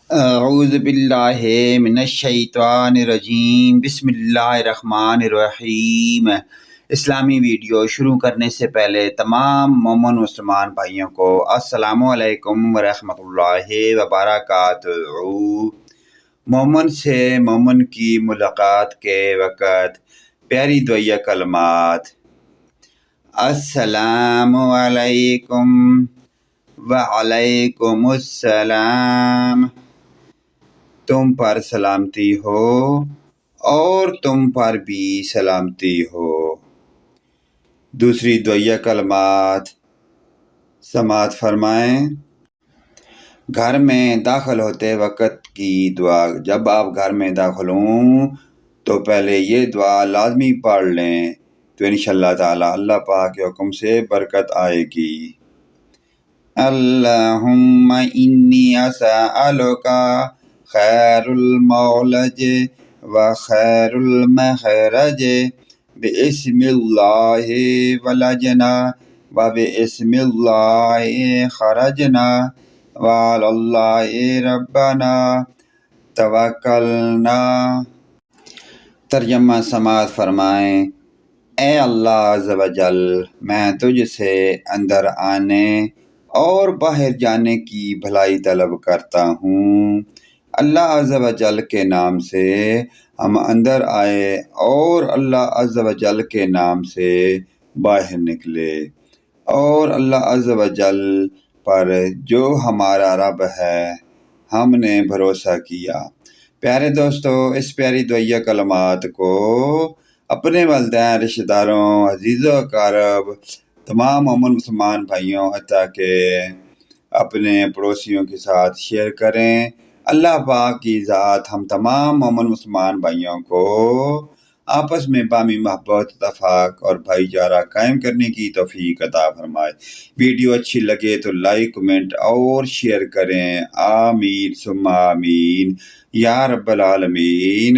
اعوذ باللہ من الشیطان الرجیم، بسم اللہ الرحمن الرحیم۔ اسلامی ویڈیو شروع کرنے سے پہلے تمام مومن مسلمان بھائیوں کو السلام علیکم ورحمۃ اللہ وبرکاتہ۔ مومن سے مومن کی ملاقات کے وقت پیاری دعائیہ کلمات: السلام علیکم وعلیکم السلام، تم پر سلامتی ہو اور تم پر بھی سلامتی ہو۔ دوسری دعائیہ کلمات سماعت فرمائیں۔ گھر میں داخل ہوتے وقت کی دعا: جب آپ گھر میں داخل ہوں تو پہلے یہ دعا لازمی پڑھ لیں، تو انشاءاللہ تعالی اللہ پاک کے حکم سے برکت آئے گی۔ اللہم انی اسألک خیر المولج و خیر المخرج، باسم اللہ ولجنا و باسم اللہ خرجنا وعلی اللہ ربنا توکلنا۔ ترجمہ سماعت فرمائیں۔ اے اللہ عز و جل، میں تجھ سے اندر آنے اور باہر جانے کی بھلائی طلب کرتا ہوں۔ اللہ عز و جل کے نام سے ہم اندر آئے اور اللہ عز و جل کے نام سے باہر نکلے، اور اللہ عز و جل پر جو ہمارا رب ہے ہم نے بھروسہ کیا۔ پیارے دوستو، اس پیاری دعائیہ کلمات کو اپنے والدین، رشتہ داروں، عزیز و اقارب، تمام مومن مسلمان بھائیوں حتیٰ کہ اپنے پڑوسیوں کے ساتھ شیئر کریں۔ اللہ پاک کی ذات ہم تمام مومن مسلمان بھائیوں کو آپس میں باہمی محبت، اتفاق اور بھائی چارہ قائم کرنے کی توفیق عطا فرمائے۔ ویڈیو اچھی لگے تو لائک، کمنٹ اور شیئر کریں۔ آمین ثم آمین یا رب العالمین۔